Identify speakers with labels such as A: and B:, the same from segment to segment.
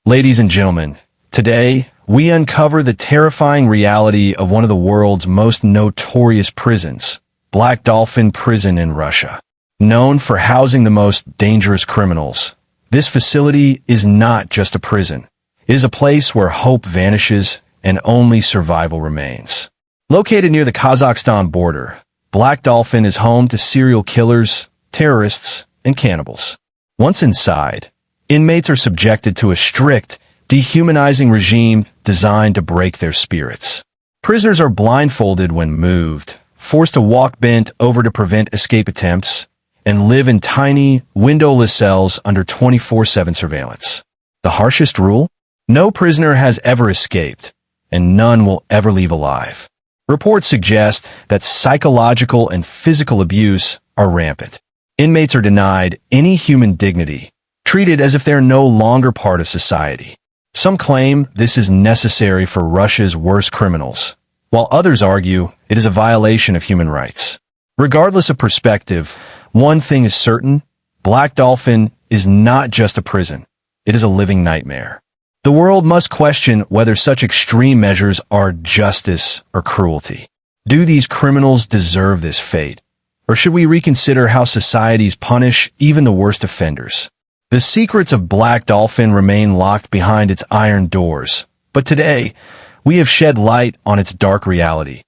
A: Ladies and gentlemen, today we uncover the terrifying reality of one of the world's most notorious prisons, Black Dolphin Prison in Russia. Known for housing the most dangerous criminals, this facility is not just a prison. It is a place where hope vanishes and only survival remains. Located near the Kazakhstan border, Black Dolphin is home to serial killers, terrorists, and cannibals. Once inside, inmates are subjected to a strict, dehumanizing regime designed to break their spirits. Prisoners are blindfolded when moved, forced to walk bent over to prevent escape attempts, and live in tiny, windowless cells under 24/7 surveillance. The harshest rule? No prisoner has ever escaped, and none will ever leave alive. Reports suggest that psychological and physical abuse are rampant. Inmates are denied any human dignity, treated as if they are no longer part of society. Some claim this is necessary for Russia's worst criminals, while others argue it is a violation of human rights. Regardless of perspective, one thing is certain: Black Dolphin is not just a prison. It is a living nightmare. The world must question whether such extreme measures are justice or cruelty. Do these criminals deserve this fate? Or should we reconsider how societies punish even the worst offenders? The secrets of Black Dolphin remain locked behind its iron doors, but today, we have shed light on its dark reality.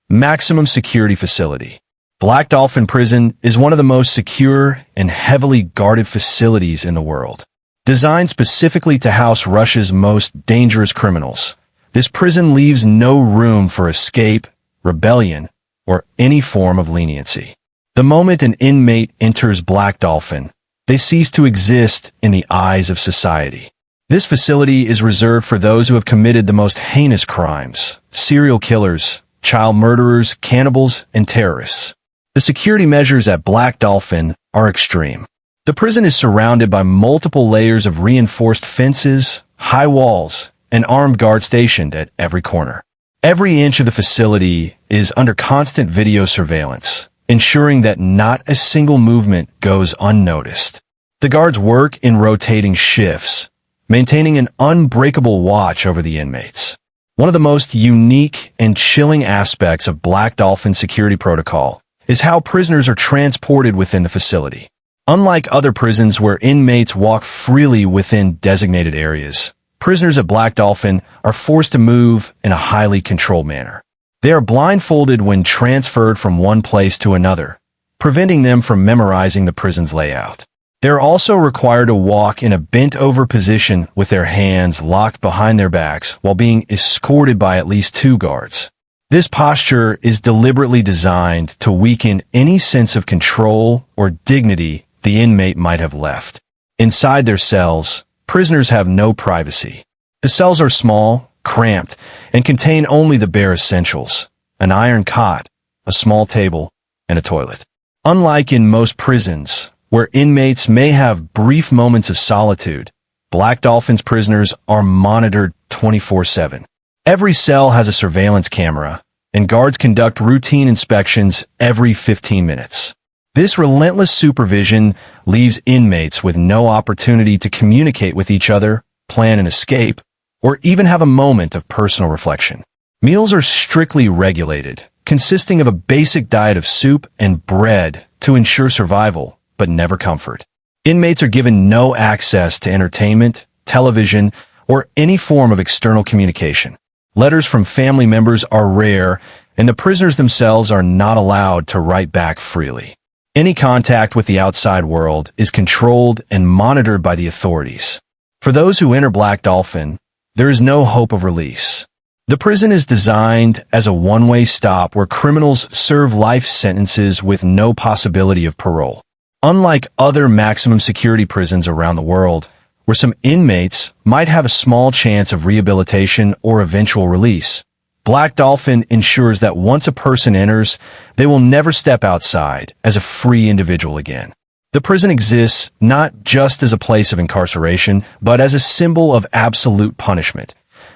A: Maximum security facility. Black Dolphin Prison is one of the most secure and heavily guarded facilities in the world. Designed specifically to house Russia's most dangerous criminals, this prison leaves no room for escape, rebellion, or any form of leniency. The moment an inmate enters Black Dolphin, they cease to exist in the eyes of society. This facility is reserved for those who have committed the most heinous crimes: serial killers, child murderers, cannibals, and terrorists. The security measures at Black Dolphin are extreme. The prison is surrounded by multiple layers of reinforced fences, high walls, and armed guards stationed at every corner. Every inch of the facility is under constant video surveillance, ensuring that not a single movement goes unnoticed. The guards work in rotating shifts, maintaining an unbreakable watch over the inmates. One of the most unique and chilling aspects of Black Dolphin security protocol is how prisoners are transported within the facility. Unlike other prisons where inmates walk freely within designated areas, prisoners at Black Dolphin are forced to move in a highly controlled manner. They are blindfolded when transferred from one place to another, preventing them from memorizing the prison's layout. They are also required to walk in a bent-over position with their hands locked behind their backs while being escorted by at least 2 guards. This posture is deliberately designed to weaken any sense of control or dignity the inmate might have left. Inside their cells, prisoners have no privacy. The cells are small, cramped, and contain only the bare essentials: an iron cot, a small table, and a toilet. Unlike in most prisons, where inmates may have brief moments of solitude, Black Dolphin's prisoners are monitored 24/7. Every cell has a surveillance camera, and guards conduct routine inspections every 15 minutes. This relentless supervision leaves inmates with no opportunity to communicate with each other, plan an escape, or even have a moment of personal reflection. Meals are strictly regulated, consisting of a basic diet of soup and bread to ensure survival, but never comfort. Inmates are given no access to entertainment, television, or any form of external communication. Letters from family members are rare, and the prisoners themselves are not allowed to write back freely. Any contact with the outside world is controlled and monitored by the authorities. For those who enter Black Dolphin, there is no hope of release. The prison is designed as a one-way stop where criminals serve life sentences with no possibility of parole. Unlike other maximum security prisons around the world, where some inmates might have a small chance of rehabilitation or eventual release, Black Dolphin ensures that once a person enters, they will never step outside as a free individual again. The prison exists not just as a place of incarceration, but as a symbol of absolute punishment,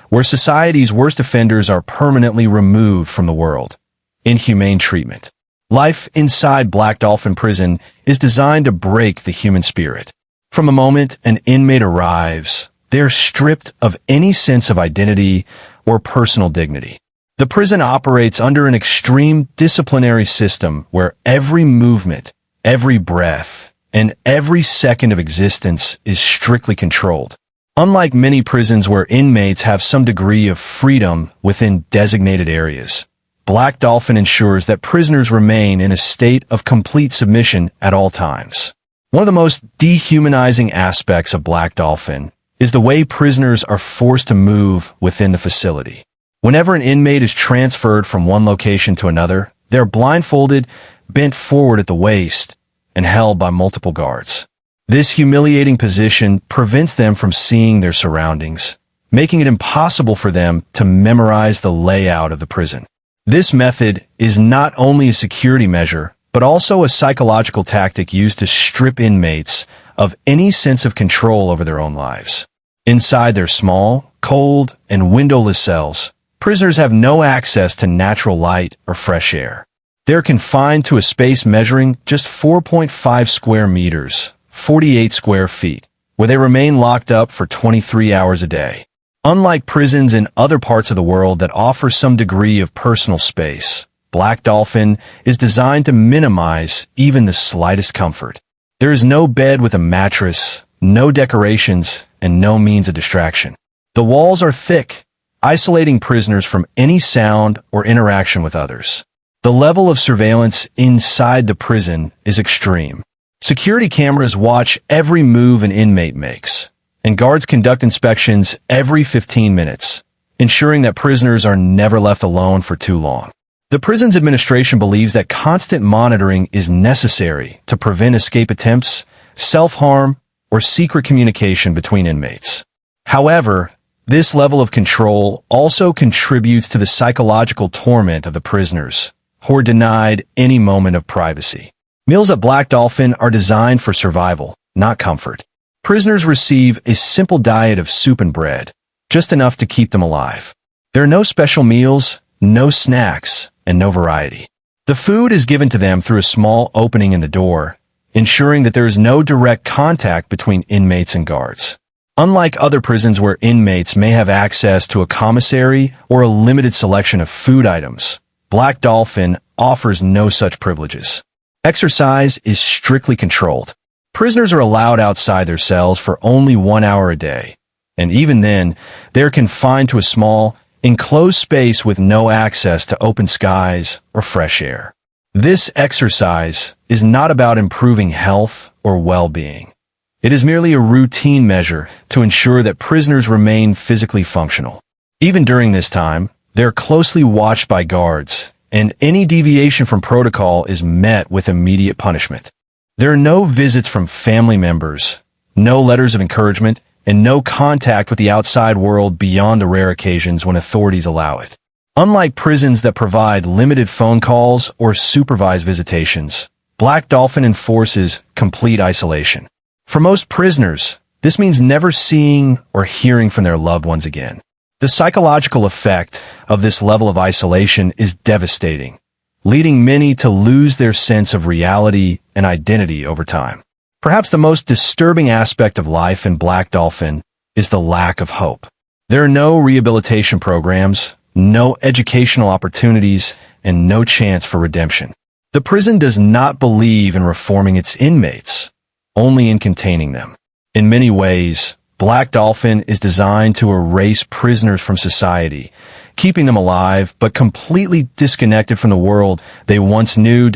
A: where society's worst offenders are permanently removed from the world. Inhumane treatment. Life inside Black Dolphin Prison is designed to break the human spirit. From the moment an inmate arrives, they are stripped of any sense of identity or personal dignity. The prison operates under an extreme disciplinary system where every movement, every breath, and every second of existence is strictly controlled. Unlike many prisons where inmates have some degree of freedom within designated areas, Black Dolphin ensures that prisoners remain in a state of complete submission at all times. One of the most dehumanizing aspects of Black Dolphin is the way prisoners are forced to move within the facility. Whenever an inmate is transferred from one location to another, they are blindfolded, bent forward at the waist, and held by multiple guards. This humiliating position prevents them from seeing their surroundings, making it impossible for them to memorize the layout of the prison. This method is not only a security measure, but also a psychological tactic used to strip inmates of any sense of control over their own lives. Inside their small, cold, and windowless cells, prisoners have no access to natural light or fresh air. They're confined to a space measuring just 4.5 square meters, 48 square feet, where they remain locked up for 23 hours a day. Unlike prisons in other parts of the world that offer some degree of personal space, Black Dolphin is designed to minimize even the slightest comfort. There is no bed with a mattress, no decorations, and no means of distraction. The walls are thick, isolating prisoners from any sound or interaction with others. The level of surveillance inside the prison is extreme. Security cameras watch every move an inmate makes, and guards conduct inspections every 15 minutes, ensuring that prisoners are never left alone for too long. The prison's administration believes that constant monitoring is necessary to prevent escape attempts, self-harm, or secret communication between inmates. However, this level of control also contributes to the psychological torment of the prisoners, who are denied any moment of privacy. Meals at Black Dolphin are designed for survival, not comfort. Prisoners receive a simple diet of soup and bread, just enough to keep them alive. There are no special meals, no snacks, and no variety. The food is given to them through a small opening in the door, ensuring that there is no direct contact between inmates and guards. Unlike other prisons where inmates may have access to a commissary or a limited selection of food items, Black Dolphin offers no such privileges. Exercise is strictly controlled. Prisoners are allowed outside their cells for only 1 hour a day, and even then, they are confined to a small, enclosed space with no access to open skies or fresh air. This exercise is not about improving health or well-being. It is merely a routine measure to ensure that prisoners remain physically functional. Even during this time, they are closely watched by guards, and any deviation from protocol is met with immediate punishment. There are no visits from family members, no letters of encouragement, and no contact with the outside world beyond the rare occasions when authorities allow it. Unlike prisons that provide limited phone calls or supervised visitations, Black Dolphin enforces complete isolation. For most prisoners, this means never seeing or hearing from their loved ones again. The psychological effect of this level of isolation is devastating, leading many to lose their sense of reality and identity over time. Perhaps the most disturbing aspect of life in Black Dolphin is the lack of hope. There are no rehabilitation programs, no educational opportunities, and no chance for redemption. The prison does not believe in reforming its inmates, only in containing them. In many ways, Black Dolphin is designed to erase prisoners from society, keeping them alive but completely disconnected from the world they once knew.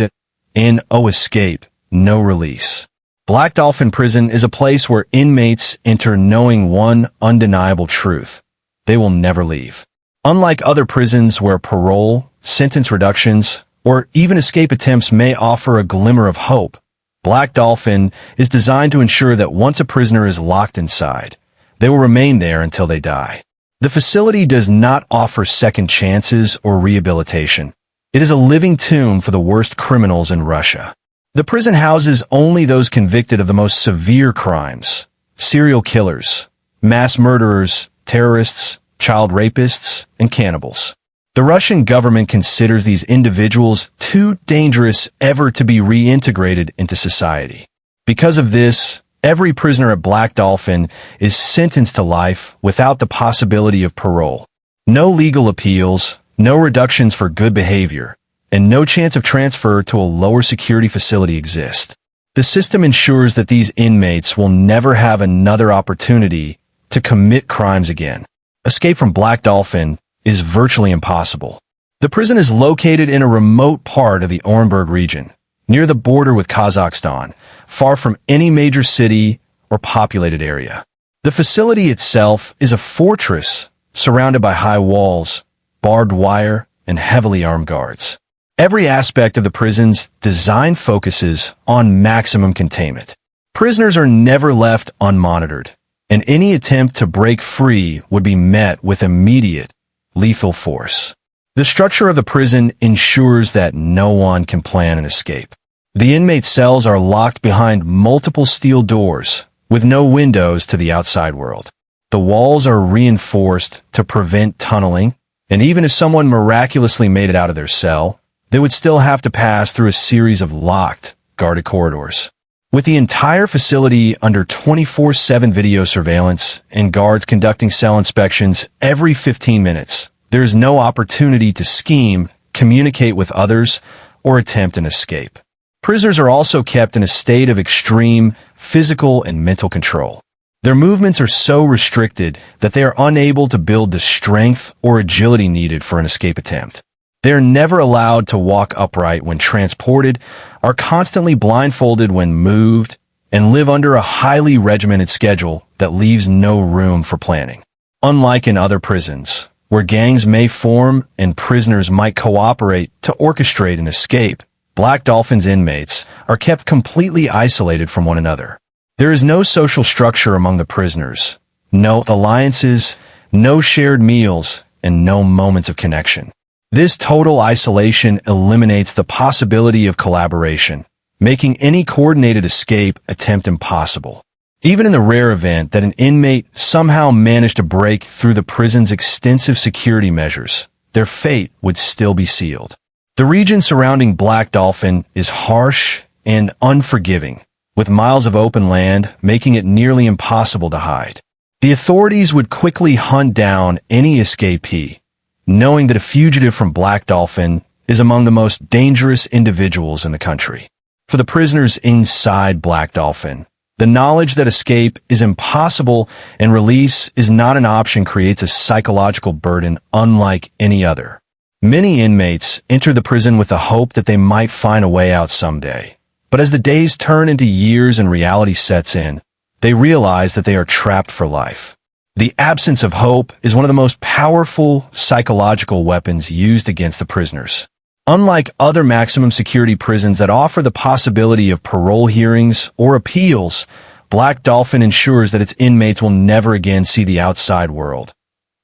A: No escape, no release. Black Dolphin Prison is a place where inmates enter knowing one undeniable truth: they will never leave. Unlike other prisons where parole, sentence reductions, or even escape attempts may offer a glimmer of hope, Black Dolphin is designed to ensure that once a prisoner is locked inside, they will remain there until they die. The facility does not offer second chances or rehabilitation. It is a living tomb for the worst criminals in Russia. The prison houses only those convicted of the most severe crimes: serial killers, mass murderers, terrorists, child rapists, and cannibals. The Russian government considers these individuals too dangerous ever to be reintegrated into society. Because of this, Every prisoner at Black Dolphin is sentenced to life without the possibility of parole. No legal appeals, no reductions for good behavior, and no chance of transfer to a lower security facility exist. The system ensures that these inmates will never have another opportunity to commit crimes again. Escape from Black Dolphin is virtually impossible. The prison is located in a remote part of the Orenburg region, near the border with Kazakhstan, far from any major city or populated area. The facility itself is a fortress surrounded by high walls, barbed wire, and heavily armed guards. Every aspect of the prison's design focuses on maximum containment. Prisoners are never left unmonitored, and any attempt to break free would be met with immediate, lethal force. The structure of the prison ensures that no one can plan an escape. The inmate cells are locked behind multiple steel doors, with no windows to the outside world. The walls are reinforced to prevent tunneling, and even if someone miraculously made it out of their cell, they would still have to pass through a series of locked, guarded corridors. With the entire facility under 24/7 video surveillance and guards conducting cell inspections every 15 minutes, there is no opportunity to scheme, communicate with others, or attempt an escape. Prisoners are also kept in a state of extreme physical and mental control. Their movements are so restricted that they are unable to build the strength or agility needed for an escape attempt. They are never allowed to walk upright when transported, are constantly blindfolded when moved, and live under a highly regimented schedule that leaves no room for planning. Unlike in other prisons, where gangs may form and prisoners might cooperate to orchestrate an escape, Black Dolphin's inmates are kept completely isolated from one another. There is no social structure among the prisoners, no alliances, no shared meals, and no moments of connection. This total isolation eliminates the possibility of collaboration, making any coordinated escape attempt impossible. Even in the rare event that an inmate somehow managed to break through the prison's extensive security measures, their fate would still be sealed. The region surrounding Black Dolphin is harsh and unforgiving, with miles of open land making it nearly impossible to hide. The authorities would quickly hunt down any escapee, knowing that a fugitive from Black Dolphin is among the most dangerous individuals in the country. For the prisoners inside Black Dolphin, the knowledge that escape is impossible and release is not an option creates a psychological burden unlike any other. Many inmates enter the prison with the hope that they might find a way out someday. But as the days turn into years and reality sets in, they realize that they are trapped for life. The absence of hope is one of the most powerful psychological weapons used against the prisoners. Unlike other maximum security prisons that offer the possibility of parole hearings or appeals, Black Dolphin ensures that its inmates will never again see the outside world.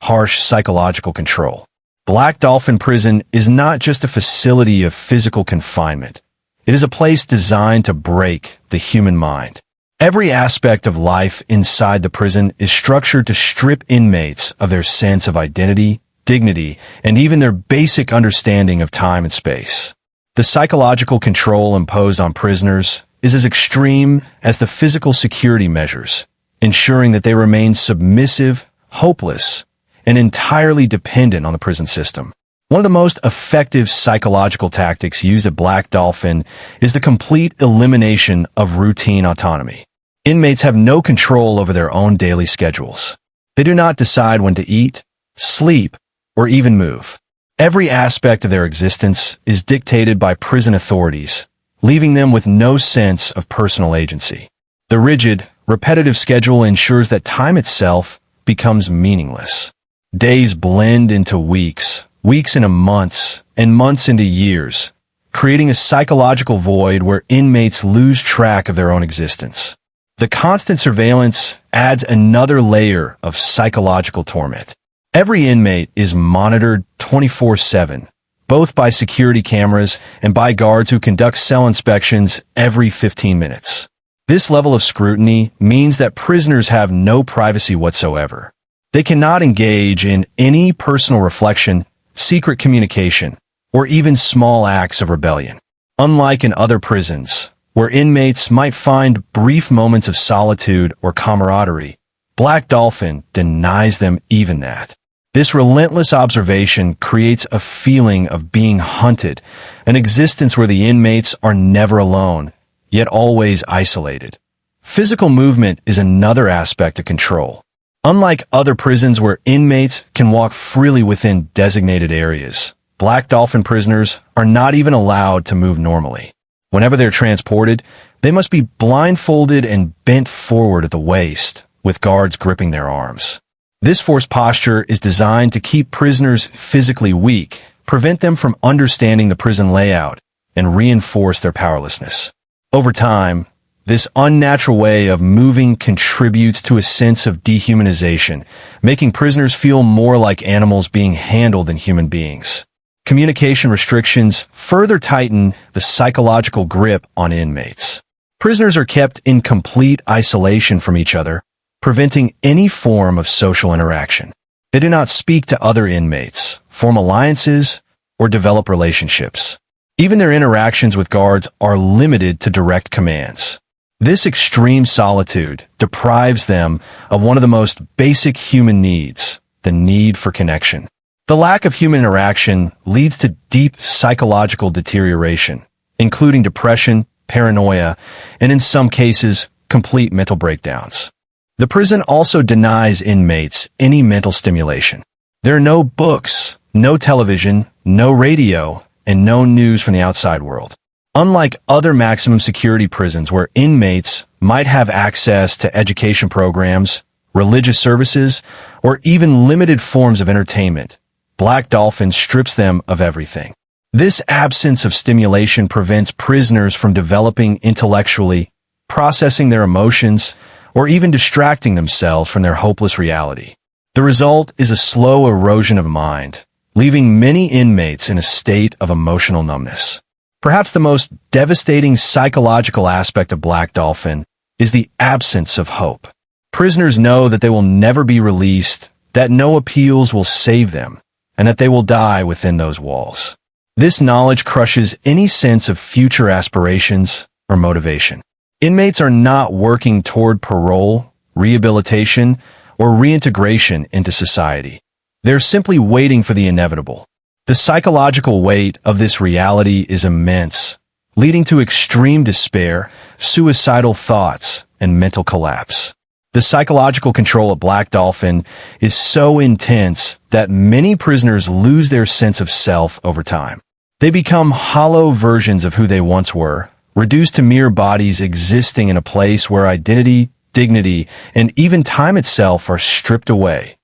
A: Harsh psychological control. Black Dolphin Prison is not just a facility of physical confinement. It is a place designed to break the human mind. Every aspect of life inside the prison is structured to strip inmates of their sense of identity, dignity, and even their basic understanding of time and space. The psychological control imposed on prisoners is as extreme as the physical security measures, ensuring that they remain submissive, hopeless, and entirely dependent on the prison system. One of the most effective psychological tactics used at Black Dolphin is the complete elimination of routine autonomy. Inmates have no control over their own daily schedules. They do not decide when to eat, sleep, or even move. Every aspect of their existence is dictated by prison authorities, leaving them with no sense of personal agency. The rigid, repetitive schedule ensures that time itself becomes meaningless. Days blend into weeks, weeks into months, and months into years, creating a psychological void where inmates lose track of their own existence. The constant surveillance adds another layer of psychological torment. Every inmate is monitored 24/7, both by security cameras and by guards who conduct cell inspections every 15 minutes. This level of scrutiny means that prisoners have no privacy whatsoever. They cannot engage in any personal reflection, secret communication, or even small acts of rebellion. Unlike in other prisons, Where inmates might find brief moments of solitude or camaraderie, Black Dolphin denies them even that. This relentless observation creates a feeling of being hunted, an existence where the inmates are never alone, yet always isolated. Physical movement is another aspect of control. Unlike other prisons where inmates can walk freely within designated areas, Black Dolphin prisoners are not even allowed to move normally. Whenever they're transported, they must be blindfolded and bent forward at the waist, with guards gripping their arms. This forced posture is designed to keep prisoners physically weak, prevent them from understanding the prison layout, and reinforce their powerlessness. Over time, this unnatural way of moving contributes to a sense of dehumanization, making prisoners feel more like animals being handled than human beings. Communication restrictions further tighten the psychological grip on inmates. Prisoners are kept in complete isolation from each other, preventing any form of social interaction. They do not speak to other inmates, form alliances, or develop relationships. Even their interactions with guards are limited to direct commands. This extreme solitude deprives them of one of the most basic human needs, the need for connection. The lack of human interaction leads to deep psychological deterioration, including depression, paranoia, and in some cases, complete mental breakdowns. The prison also denies inmates any mental stimulation. There are no books, no television, no radio, and no news from the outside world. Unlike other maximum security prisons where inmates might have access to education programs, religious services, or even limited forms of entertainment, Black Dolphin strips them of everything. This absence of stimulation prevents prisoners from developing intellectually, processing their emotions, or even distracting themselves from their hopeless reality. The result is a slow erosion of mind, leaving many inmates in a state of emotional numbness. Perhaps the most devastating psychological aspect of Black Dolphin is the absence of hope. Prisoners know that they will never be released, that no appeals will save them, and that they will die within those walls. This knowledge crushes any sense of future aspirations or motivation. Inmates are not working toward parole, rehabilitation, or reintegration into society. They're simply waiting for the inevitable. The psychological weight of this reality is immense, leading to extreme despair, suicidal thoughts, and mental collapse. The psychological control of Black Dolphin is so intense that many prisoners lose their sense of self over time. They become hollow versions of who they once were, reduced to mere bodies existing in a place where identity, dignity, and even time itself are stripped away.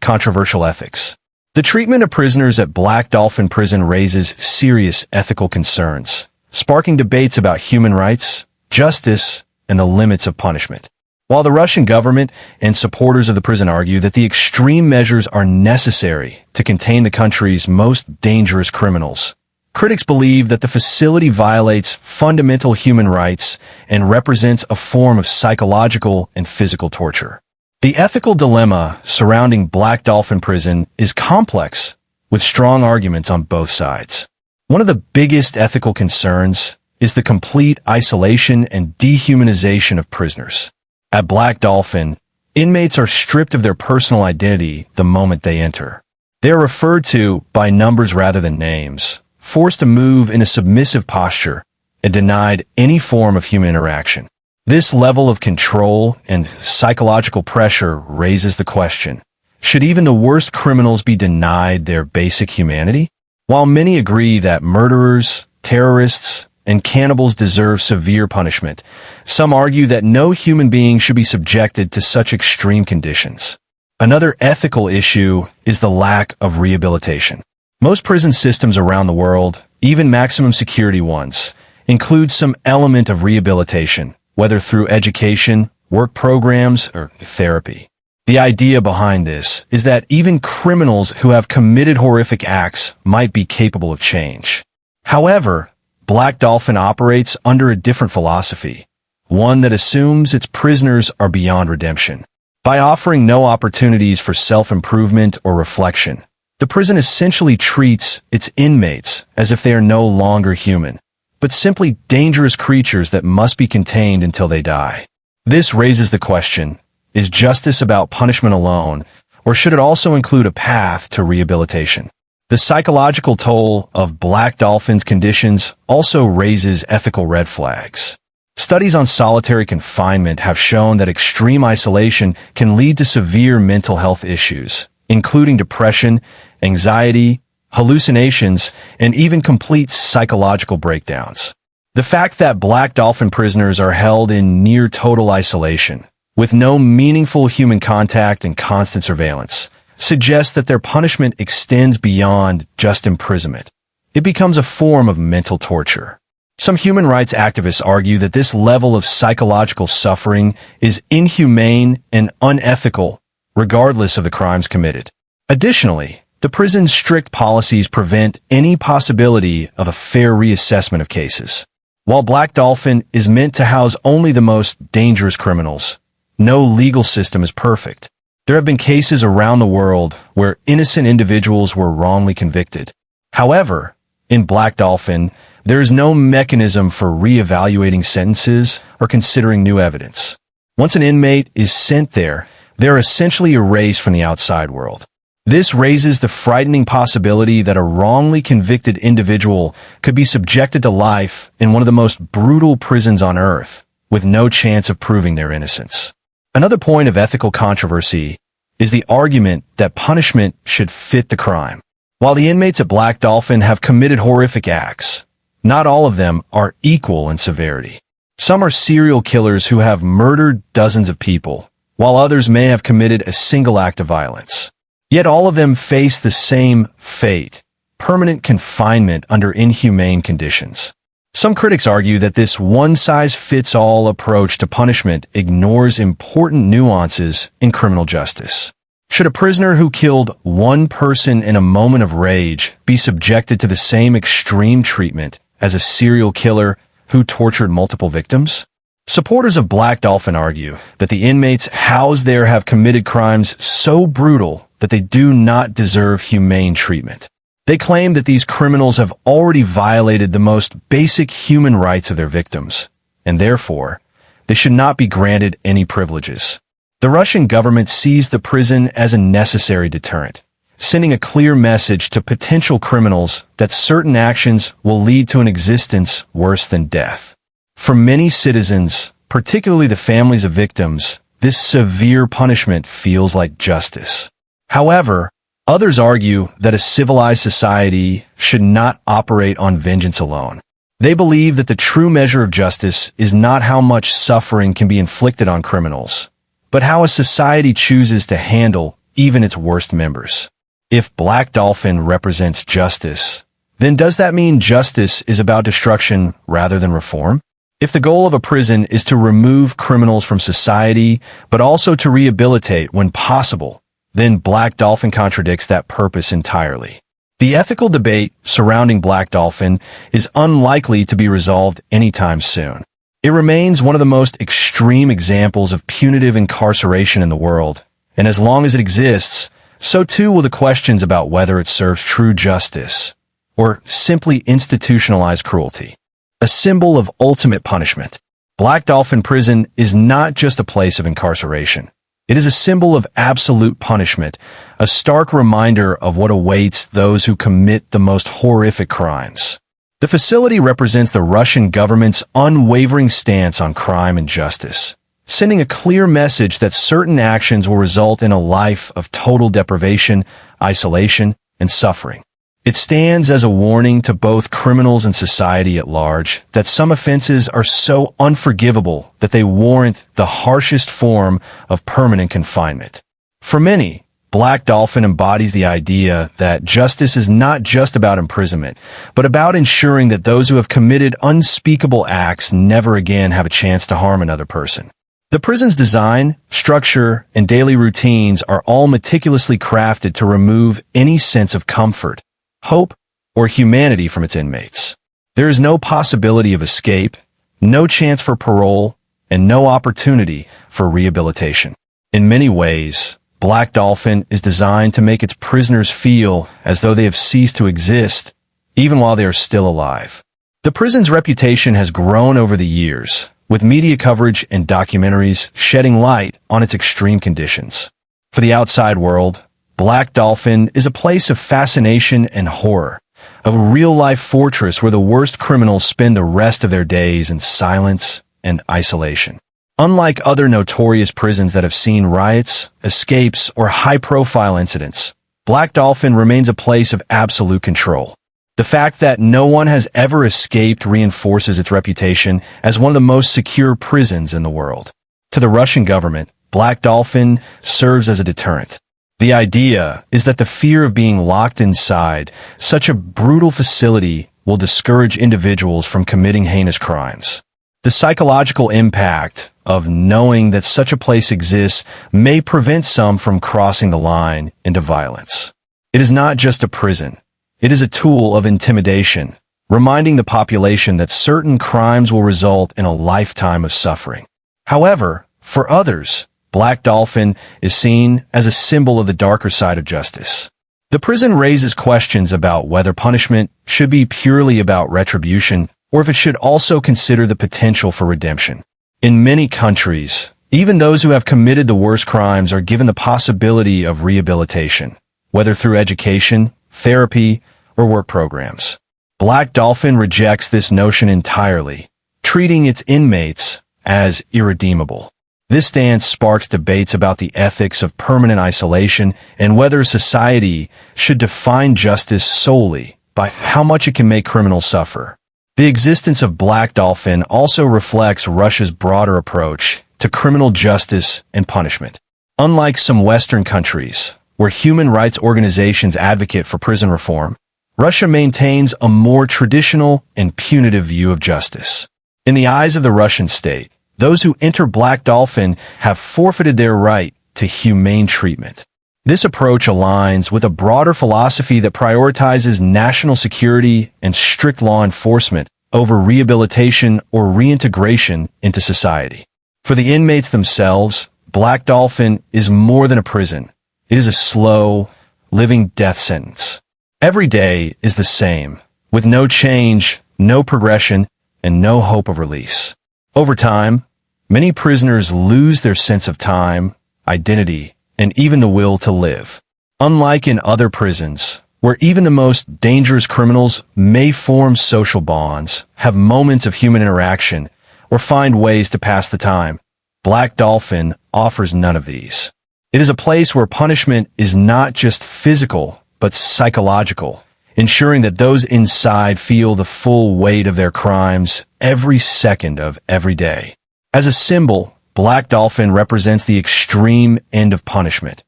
A: Controversial ethics. The treatment of prisoners at Black Dolphin Prison raises serious ethical concerns, sparking debates about human rights, justice, and the limits of punishment. While the Russian government and supporters of the prison argue that the extreme measures are necessary to contain the country's most dangerous criminals, critics believe that the facility violates fundamental human rights and represents a form of psychological and physical torture. The ethical dilemma surrounding Black Dolphin Prison is complex, with strong arguments on both sides. One of the biggest ethical concerns is the complete isolation and dehumanization of prisoners. At Black Dolphin, inmates are stripped of their personal identity the moment they enter. They are referred to by numbers rather than names, forced to move in a submissive posture, and denied any form of human interaction. This level of control and psychological pressure raises the question, should even the worst criminals be denied their basic humanity? While many agree that murderers, terrorists, and cannibals deserve severe punishment, some argue that no human being should be subjected to such extreme conditions. Another ethical issue is the lack of rehabilitation. Most prison systems around the world, even maximum security ones, include some element of rehabilitation, whether through education, work programs, or therapy. The idea behind this is that even criminals who have committed horrific acts might be capable of change. However, Black Dolphin operates under a different philosophy, one that assumes its prisoners are beyond redemption. By offering no opportunities for self-improvement or reflection, the prison essentially treats its inmates as if they are no longer human, but simply dangerous creatures that must be contained until they die. This raises the question, is justice about punishment alone, or should it also include a path to rehabilitation? The psychological toll of Black Dolphin's conditions also raises ethical red flags. Studies on solitary confinement have shown that extreme isolation can lead to severe mental health issues, including depression, anxiety, hallucinations, and even complete psychological breakdowns. The fact that Black Dolphin prisoners are held in near total isolation, with no meaningful human contact and constant surveillance, suggests that their punishment extends beyond just imprisonment. It becomes a form of mental torture. Some human rights activists argue that this level of psychological suffering is inhumane and unethical, regardless of the crimes committed. Additionally, the prison's strict policies prevent any possibility of a fair reassessment of cases. While Black Dolphin is meant to house only the most dangerous criminals, no legal system is perfect. There have been cases around the world where innocent individuals were wrongly convicted. However, in Black Dolphin, there is no mechanism for reevaluating sentences or considering new evidence. Once an inmate is sent there, they're essentially erased from the outside world. This raises the frightening possibility that a wrongly convicted individual could be subjected to life in one of the most brutal prisons on earth, with no chance of proving their innocence. Another point of ethical controversy is the argument that punishment should fit the crime. While the inmates at Black Dolphin have committed horrific acts, not all of them are equal in severity. Some are serial killers who have murdered dozens of people, while others may have committed a single act of violence. Yet all of them face the same fate, permanent confinement under inhumane conditions. Some critics argue that this one-size-fits-all approach to punishment ignores important nuances in criminal justice. Should a prisoner who killed one person in a moment of rage be subjected to the same extreme treatment as a serial killer who tortured multiple victims? Supporters of Black Dolphin argue that the inmates housed there have committed crimes so brutal that they do not deserve humane treatment. They claim that these criminals have already violated the most basic human rights of their victims, and therefore, they should not be granted any privileges. The Russian government sees the prison as a necessary deterrent, sending a clear message to potential criminals that certain actions will lead to an existence worse than death. For many citizens, particularly the families of victims, this severe punishment feels like justice. However, others argue that a civilized society should not operate on vengeance alone. They believe that the true measure of justice is not how much suffering can be inflicted on criminals, but how a society chooses to handle even its worst members. If Black Dolphin represents justice, then does that mean justice is about destruction rather than reform? If the goal of a prison is to remove criminals from society, but also to rehabilitate when possible, then Black Dolphin contradicts that purpose entirely. The ethical debate surrounding Black Dolphin is unlikely to be resolved anytime soon. It remains one of the most extreme examples of punitive incarceration in the world, and as long as it exists, so too will the questions about whether it serves true justice or simply institutionalized cruelty. A symbol of ultimate punishment, Black Dolphin Prison is not just a place of incarceration. It is a symbol of absolute punishment, a stark reminder of what awaits those who commit the most horrific crimes. The facility represents the Russian government's unwavering stance on crime and justice, sending a clear message that certain actions will result in a life of total deprivation, isolation, and suffering. It stands as a warning to both criminals and society at large that some offenses are so unforgivable that they warrant the harshest form of permanent confinement. For many, Black Dolphin embodies the idea that justice is not just about imprisonment, but about ensuring that those who have committed unspeakable acts never again have a chance to harm another person. The prison's design, structure, and daily routines are all meticulously crafted to remove any sense of comfort, hope, or humanity from its inmates. There is no possibility of escape, no chance for parole, and no opportunity for rehabilitation. In many ways, Black Dolphin is designed to make its prisoners feel as though they have ceased to exist, even while they are still alive. The prison's reputation has grown over the years, with media coverage and documentaries shedding light on its extreme conditions. For the outside world, Black Dolphin is a place of fascination and horror, a real-life fortress where the worst criminals spend the rest of their days in silence and isolation. Unlike other notorious prisons that have seen riots, escapes, or high-profile incidents, Black Dolphin remains a place of absolute control. The fact that no one has ever escaped reinforces its reputation as one of the most secure prisons in the world. To the Russian government, Black Dolphin serves as a deterrent. The idea is that the fear of being locked inside such a brutal facility will discourage individuals from committing heinous crimes. The psychological impact of knowing that such a place exists may prevent some from crossing the line into violence. It is not just a prison. It is a tool of intimidation, reminding the population that certain crimes will result in a lifetime of suffering. However, for others, Black Dolphin is seen as a symbol of the darker side of justice. The prison raises questions about whether punishment should be purely about retribution or if it should also consider the potential for redemption. In many countries, even those who have committed the worst crimes are given the possibility of rehabilitation, whether through education, therapy, or work programs. Black Dolphin rejects this notion entirely, treating its inmates as irredeemable. This stance sparks debates about the ethics of permanent isolation and whether society should define justice solely by how much it can make criminals suffer. The existence of Black Dolphin also reflects Russia's broader approach to criminal justice and punishment. Unlike some Western countries, where human rights organizations advocate for prison reform, Russia maintains a more traditional and punitive view of justice. In the eyes of the Russian state, those who enter Black Dolphin have forfeited their right to humane treatment. This approach aligns with a broader philosophy that prioritizes national security and strict law enforcement over rehabilitation or reintegration into society. For the inmates themselves, Black Dolphin is more than a prison. It is a slow, living death sentence. Every day is the same, with no change, no progression, and no hope of release. Over time, many prisoners lose their sense of time, identity, and even the will to live. Unlike in other prisons, where even the most dangerous criminals may form social bonds, have moments of human interaction, or find ways to pass the time, Black Dolphin offers none of these. It is a place where punishment is not just physical, but psychological, ensuring that those inside feel the full weight of their crimes every second of every day. As a symbol, Black Dolphin represents the extreme end of punishment,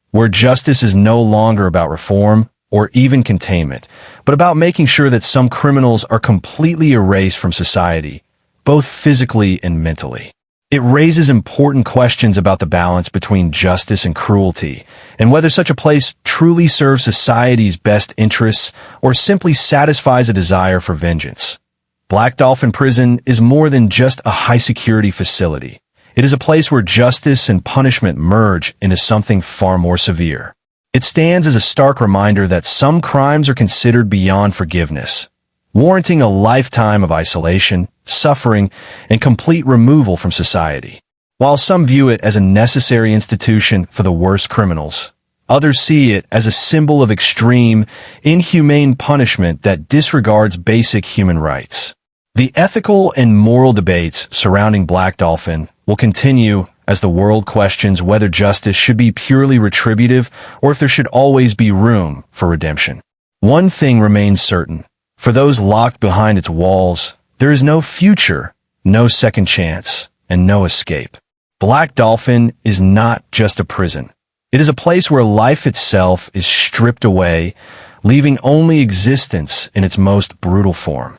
A: where justice is no longer about reform or even containment, but about making sure that some criminals are completely erased from society, both physically and mentally. It raises important questions about the balance between justice and cruelty, and whether such a place truly serves society's best interests or simply satisfies a desire for vengeance. Black Dolphin Prison is more than just a high-security facility. It is a place where justice and punishment merge into something far more severe. It stands as a stark reminder that some crimes are considered beyond forgiveness, warranting a lifetime of isolation, suffering, and complete removal from society. While some view it as a necessary institution for the worst criminals, others see it as a symbol of extreme, inhumane punishment that disregards basic human rights. The ethical and moral debates surrounding Black Dolphin will continue as the world questions whether justice should be purely retributive or if there should always be room for redemption. One thing remains certain. For those locked behind its walls, there is no future, no second chance, and no escape. Black Dolphin is not just a prison. It is a place where life itself is stripped away, leaving only existence in its most brutal form.